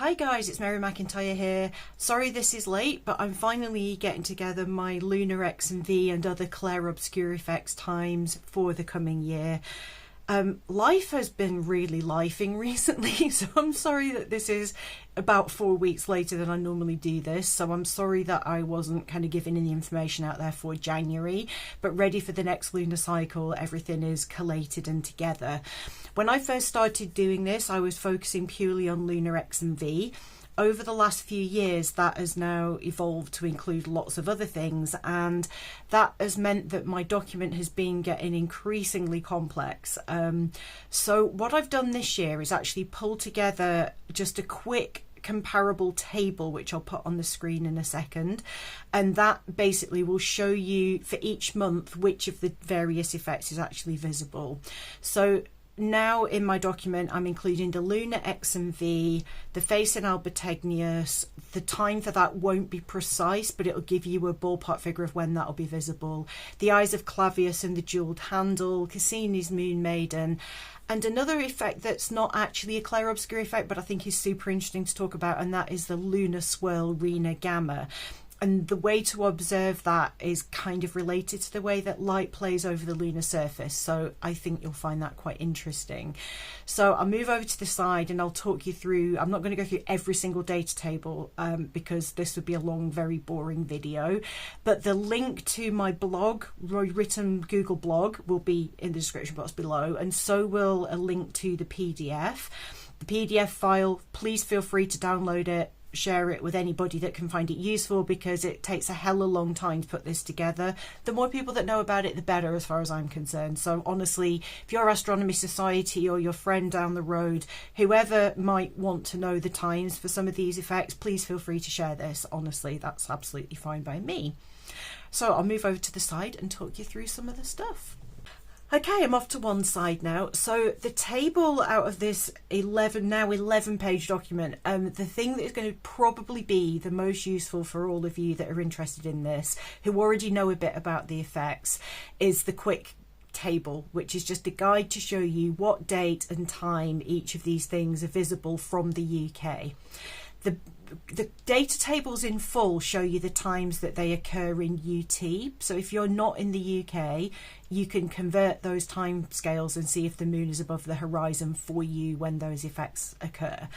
Hi guys, it's Mary McIntyre here. Sorry this is late, but I'm finally getting together my Lunar X and V and other clair obscur effects times for the coming year. Life has been really lifing recently, so I'm sorry that this is about 4 weeks later than I normally do this. So I'm sorry that I wasn't kind of giving any information out there for January, but ready for the next lunar cycle, everything is collated and together. When I first started doing this, I was focusing purely on Lunar X and V. Over the last few years, that has now evolved to include lots of other things, and that has meant that my document has been getting increasingly complex. So what I've done this year is actually pull together just a quick comparable table, which I'll put on the screen in a second, and that basically will show you for each month which of the various effects is actually visible. So now in my document I'm including the Lunar X and V, the face in Albategnius. The time for that won't be precise, but it'll give you a ballpark figure of when that'll be visible. The eyes of Clavius and the jeweled handle, Cassini's Moon Maiden, and another effect that's not actually a clair obscur effect but I think is super interesting to talk about, and that is the lunar swirl Reiner Gamma. And the way to observe that is kind of related to the way that light plays over the lunar surface. So I think you'll find that quite interesting. So I'll move over to the side and I'll talk you through, I'm not going to go through every single data table because this would be a long, very boring video. But the link to my blog, written Google blog, will be in the description box below. And so will a link to the PDF. The PDF file, please feel free to download it, share it with anybody that can find it useful, because it takes a hella long time to put this together. The more people that know about it, the better, as far as I'm concerned. So honestly, if your astronomy society or your friend down the road, whoever might want to know the times for some of these effects, please feel free to share this. Honestly, that's absolutely fine by me. So I'll move over to the side and talk you through some of the stuff. Okay, I'm off to one side now. So the table out of this 11 page document, the thing that is going to probably be the most useful for all of you that are interested in this, who already know a bit about the effects, is the quick table, which is just a guide to show you what date and time each of these things are visible from the UK. The data tables in full show you the times that they occur in UT. So if you're not in the UK, you can convert those time scales and see if the moon is above the horizon for you when those effects occur.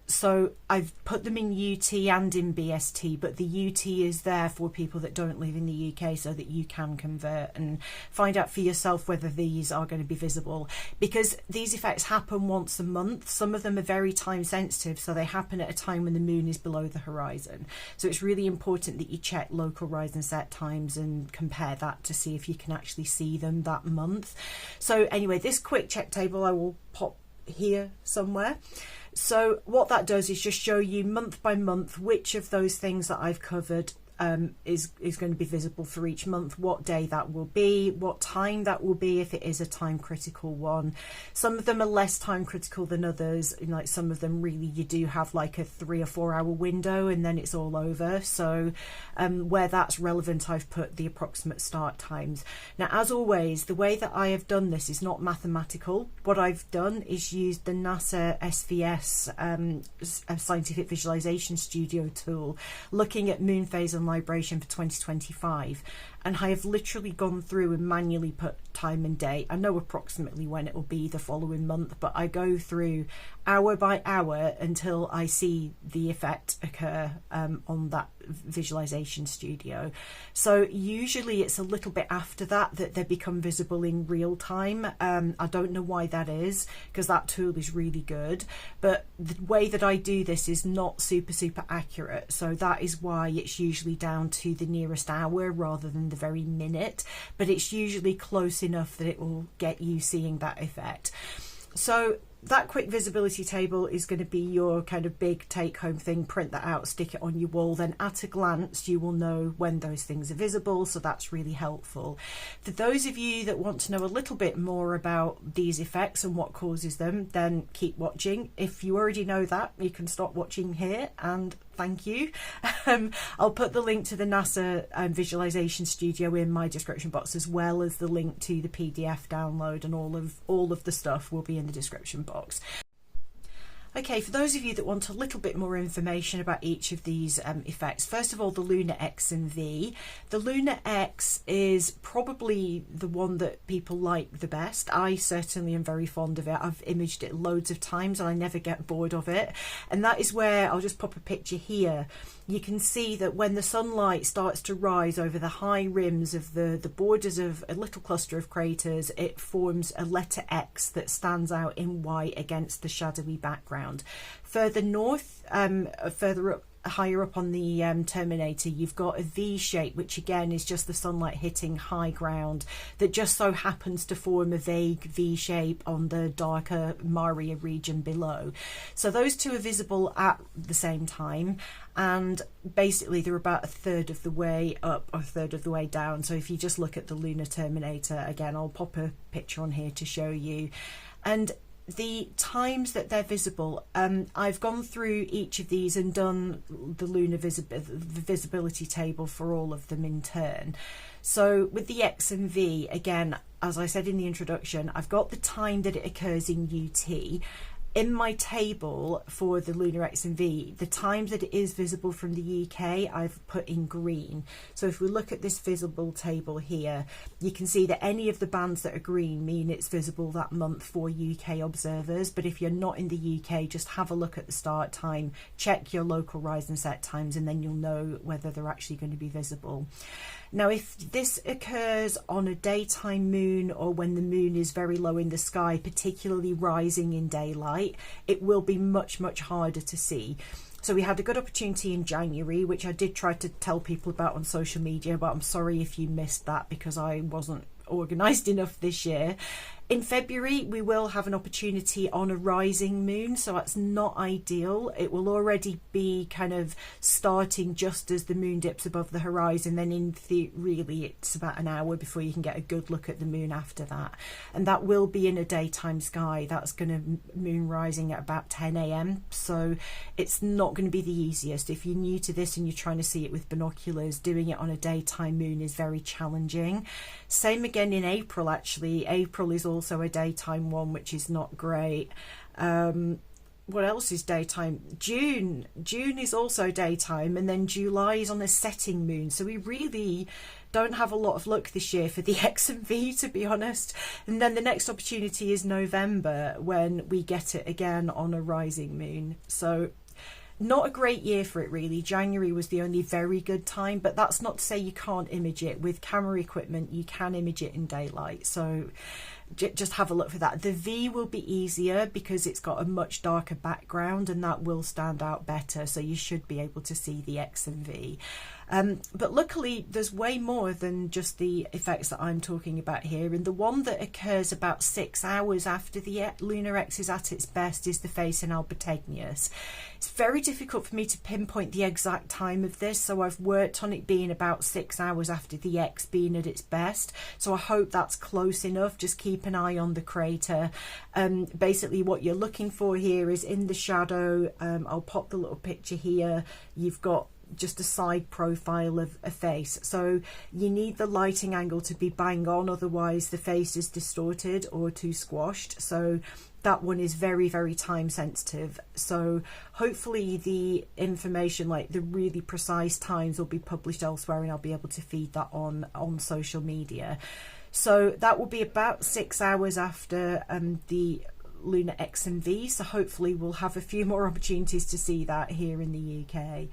So I've put them in UT and in BST, but the UT is there for people that don't live in the UK so that you can convert and find out for yourself whether these are going to be visible, because these effects happen once a month. Some of them are very time sensitive, so they happen at a time when the moon is below the horizon. So it's really important that you check local rise and set times and compare that to see if you can actually see them that month. So anyway, this quick check table I will pop here somewhere. So what that does is just show you month by month which of those things that I've covered is going to be visible for each month, what day that will be, what time that will be if it is a time critical one. Some of them are less time critical than others, like some of them really you do have like a 3 or 4 hour window and then it's all over. So where that's relevant, I've put the approximate start times. Now, as always, the way that I have done this is not mathematical. What I've done is used the NASA SVS Scientific Visualization Studio tool, looking at moon phase and libration for 2025, and I have literally gone through and manually put time and date. I know approximately when it will be the following month, but I go through hour by hour until I see the effect occur on that visualization studio. So usually it's a little bit after that they become visible in real time. I don't know why that is, because that tool is really good, but the way that I do this is not super accurate, so that is why it's usually down to the nearest hour rather than the very minute, but it's usually close enough that it will get you seeing that effect. So that quick visibility table is going to be your kind of big take-home thing. Print that out, stick it on your wall, then at a glance you will know when those things are visible, so that's really helpful. For those of you that want to know a little bit more about these effects and what causes them, then keep watching. If you already know that, you can stop watching here, and thank you. I'll put the link to the NASA visualization studio in my description box, as well as the link to the PDF download, and all of the stuff will be in the description box. Okay, for those of you that want a little bit more information about each of these effects, first of all, the Lunar X and V. The Lunar X is probably the one that people like the best. I certainly am very fond of it. I've imaged it loads of times and I never get bored of it. And that is where, I'll just pop a picture here, you can see that when the sunlight starts to rise over the high rims of the borders of a little cluster of craters, it forms a letter X that stands out in white against the shadowy background. Further north, further up, higher up on the terminator, you've got a V shape, which again is just the sunlight hitting high ground that just so happens to form a vague V shape on the darker Maria region below. So those two are visible at the same time, and basically they're about a third of the way up or a third of the way down. So if you just look at the lunar terminator, again, I'll pop a picture on here to show you. And the times that they're visible, I've gone through each of these and done the lunar visibility table for all of them in turn. So with the X and V, again, as I said in the introduction, I've got the time that it occurs in UT. In my table for the Lunar X and V, the times that it is visible from the UK, I've put in green. So if we look at this visible table here, you can see that any of the bands that are green mean it's visible that month for UK observers. But if you're not in the UK, just have a look at the start time, check your local rise and set times, and then you'll know whether they're actually going to be visible. Now, if this occurs on a daytime moon or when the moon is very low in the sky, particularly rising in daylight, it will be much, much harder to see. So we had a good opportunity in January, which I did try to tell people about on social media, but I'm sorry if you missed that because I wasn't organised enough this year. In February, we will have an opportunity on a rising moon, so that's not ideal. It will already be kind of starting just as the moon dips above the horizon. Then really it's about an hour before you can get a good look at the moon after that. And that will be in a daytime sky. That's going to moon rising at about 10 a.m. So it's not going to be the easiest. If you're new to this and you're trying to see it with binoculars, doing it on a daytime moon is very challenging. Same again in April, actually. April is also a daytime one, which is not great. What else is daytime? June is also daytime, and then July is on a setting moon. So we really don't have a lot of luck this year for the X and V, to be honest. And then the next opportunity is November, when we get it again on a rising moon. So not a great year for it, really. January was the only very good time, but that's not to say you can't image it. With camera equipment, you can image it in daylight. So just have a look for that. The V will be easier because it's got a much darker background, and that will stand out better. So you should be able to see the X and V. But luckily, there's way more than just the effects that I'm talking about here. And the one that occurs about 6 hours after the Lunar X is at its best is the face in Albategnius. It's very difficult for me to pinpoint the exact time of this, so I've worked on it being about 6 hours after the X being at its best. So I hope that's close enough. Just keep an eye on the crater. Basically what you're looking for here is in the shadow. I'll pop the little picture here. You've got just a side profile of a face, so you need the lighting angle to be bang on, otherwise the face is distorted or too squashed. So that one is very, very time sensitive. So hopefully the information, like the really precise times, will be published elsewhere, and I'll be able to feed that on social media. So that will be about 6 hours after the Lunar X and V, so hopefully we'll have a few more opportunities to see that here in the UK.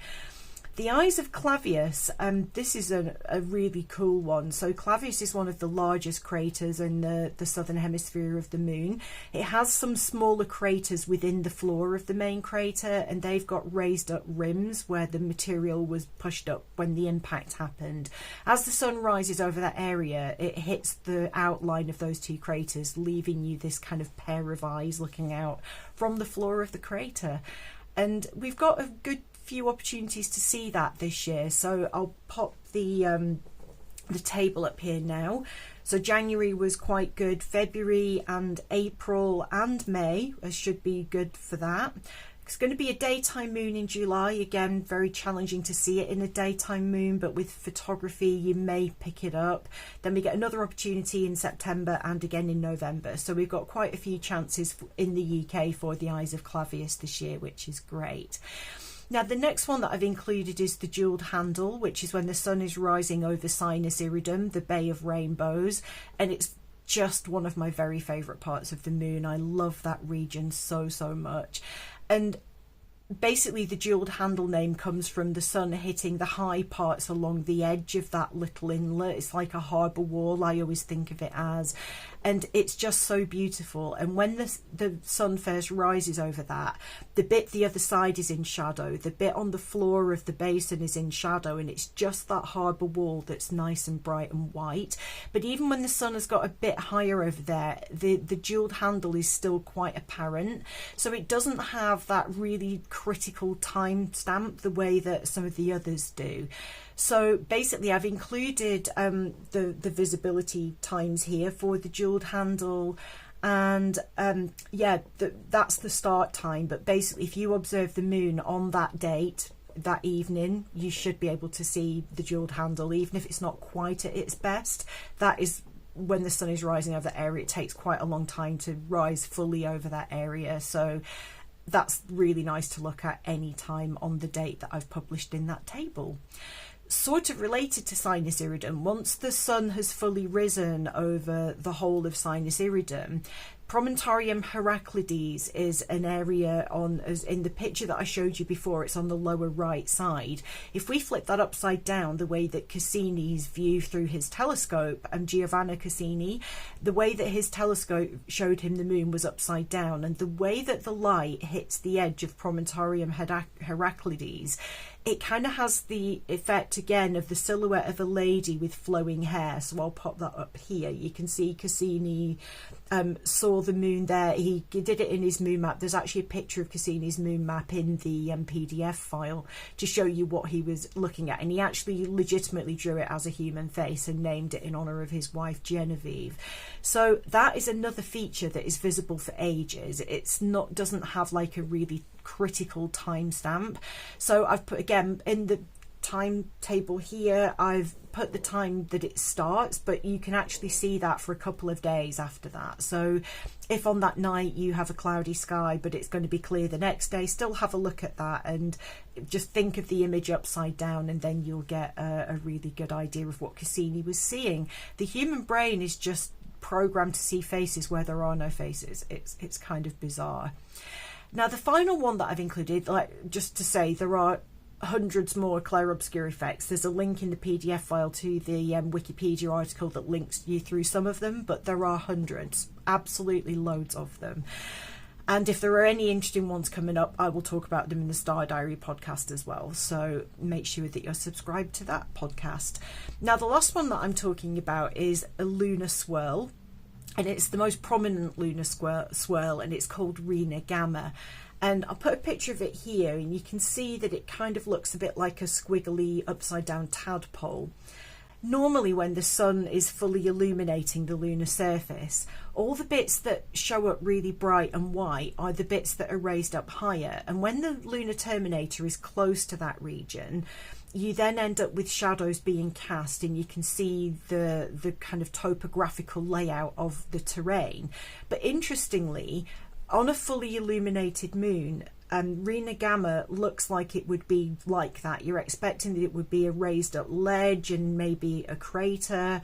The eyes of Clavius, this is a really cool one. So Clavius is one of the largest craters in the southern hemisphere of the moon. It has some smaller craters within the floor of the main crater, and they've got raised up rims where the material was pushed up when the impact happened. As the sun rises over that area, it hits the outline of those two craters, leaving you this kind of pair of eyes looking out from the floor of the crater. And we've got a good few opportunities to see that this year, so I'll pop the table up here now. So January was quite good. February and April and May should be good for that. It's going to be a daytime moon in July. Again, very challenging to see it in a daytime moon, but with photography you may pick it up. Then we get another opportunity in September and again in November. So we've got quite a few chances in the UK for the eyes of Clavius this year, which is great. Now the next one that I've included is the jewelled handle, which is when the sun is rising over Sinus Iridum, the Bay of Rainbows, and it's just one of my very favourite parts of the moon. I love that region so much. And basically the jewelled handle name comes from the sun hitting the high parts along the edge of that little inlet. It's like a harbour wall, I always think of it as, and it's just so beautiful. And when the sun first rises over that, the bit the other side is in shadow, the bit on the floor of the basin is in shadow, and it's just that harbour wall that's nice and bright and white. But even when the sun has got a bit higher over there, the jewelled handle is still quite apparent, so it doesn't have that really critical time stamp the way that some of the others do. So basically I've included the visibility times here for the jewelled handle, and yeah, that's the start time. But basically if you observe the moon on that date, that evening, you should be able to see the jewelled handle, even if it's not quite at its best. That is when the sun is rising over that area. It takes quite a long time to rise fully over that area, so that's really nice to look at any time on the date that I've published in that table. Sort of related to Sinus Iridum, once the sun has fully risen over the whole of Sinus Iridum, Promontorium Heraclides is an area as in the picture that I showed you before. It's on the lower right side. If we flip that upside down, the way that Cassini's view through his telescope, and Giovanni Cassini, the way that his telescope showed him the moon was upside down, and the way that the light hits the edge of Promontorium Heraclides, it kind of has the effect again of the silhouette of a lady with flowing hair. So I'll pop that up here. You can see Cassini saw the moon there. He did it in his moon map. There's actually a picture of Cassini's moon map in the PDF file to show you what he was looking at, and he actually legitimately drew it as a human face and named it in honour of his wife Genevieve. So that is another feature that is visible for ages. It's not, doesn't have like a really critical timestamp. So I've put, again, in the timetable here, I've put the time that it starts, but you can actually see that for a couple of days after that. So if on that night you have a cloudy sky but it's going to be clear the next day, still have a look at that and just think of the image upside down, and then you'll get a really good idea of what Cassini was seeing. The human brain is just programmed to see faces where there are no faces. It's kind of bizarre. Now the final one that I've included, like, just to say, there are hundreds more clair obscur effects. There's a link in the PDF file to the Wikipedia article that links you through some of them, but there are hundreds, absolutely loads of them. And if there are any interesting ones coming up, I will talk about them in the Star Diary podcast as well. So make sure that you're subscribed to that podcast. Now the last one that I'm talking about is a lunar swirl, and it's the most prominent lunar swirl, and it's called Reiner Gamma. And I'll put a picture of it here, and you can see that it kind of looks a bit like a squiggly upside down tadpole. Normally when the sun is fully illuminating the lunar surface, all the bits that show up really bright and white are the bits that are raised up higher. And when the lunar terminator is close to that region, you then end up with shadows being cast, and you can see the kind of topographical layout of the terrain. But interestingly, on a fully illuminated moon, Reiner Gamma looks like it would be like that. You're expecting that it would be a raised up ledge and maybe a crater.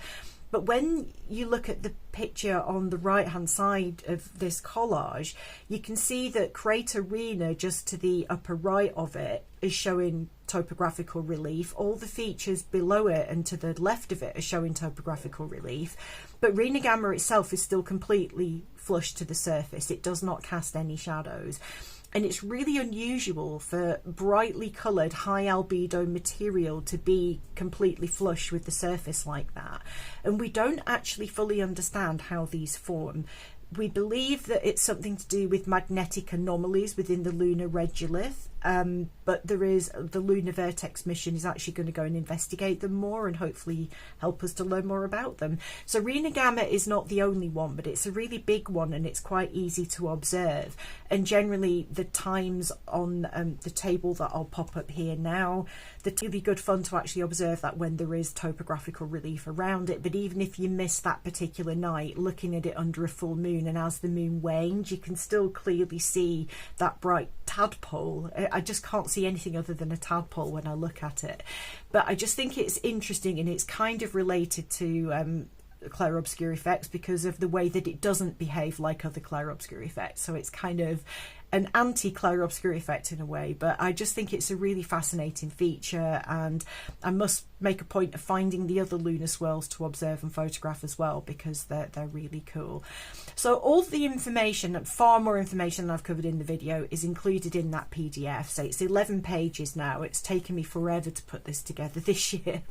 But when you look at the picture on the right hand side of this collage, you can see that crater Reiner, just to the upper right of it, is showing topographical relief. All the features below it and to the left of it are showing topographical relief. But Reiner Gamma itself is still completely flush to the surface. It does not cast any shadows. And it's really unusual for brightly coloured high albedo material to be completely flush with the surface like that. And we don't actually fully understand how these form. We believe that it's something to do with magnetic anomalies within the lunar regolith, but there is the Lunar Vertex mission is actually going to go and investigate them more and hopefully help us to learn more about them. So Reiner Gamma is not the only one, but it's a really big one and it's quite easy to observe. And generally the times on the table that I'll pop up here now, they're really good fun to actually observe that when there is topographical relief around it. But even if you miss that particular night, looking at it under a full moon and as the moon wanes, you can still clearly see that bright tadpole. I just can't see anything other than a tadpole when I look at it. But I just think it's interesting, and it's kind of related to clair obscur effects because of the way that it doesn't behave like other clair obscur effects. So it's kind of an anti-clair obscur effect in a way, but I just think it's a really fascinating feature, and I must make a point of finding the other lunar swirls to observe and photograph as well because they're really cool. So all the information, far more information than I've covered in the video, is included in that PDF. So it's 11 pages now. It's taken me forever to put this together this year.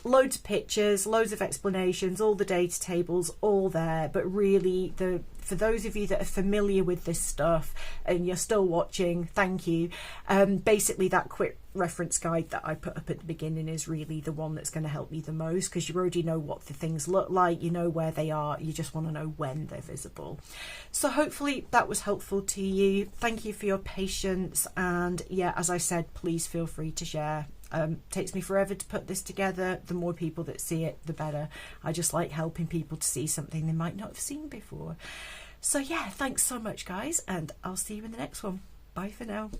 Loads of pictures, loads of explanations, all the data tables, all there. But really, for those of you that are familiar with this stuff and you're still watching, thank you. Basically, that quick reference guide that I put up at the beginning is really the one that's going to help me the most, because you already know what the things look like, you know where they are, you just want to know when they're visible. So hopefully that was helpful to you. Thank you for your patience, and yeah, as I said, please feel free to share. Takes me forever to put this together. The more people that see it, the better. I just like helping people to see something they might not have seen before. So yeah, thanks so much guys, and I'll see you in the next one. Bye for now.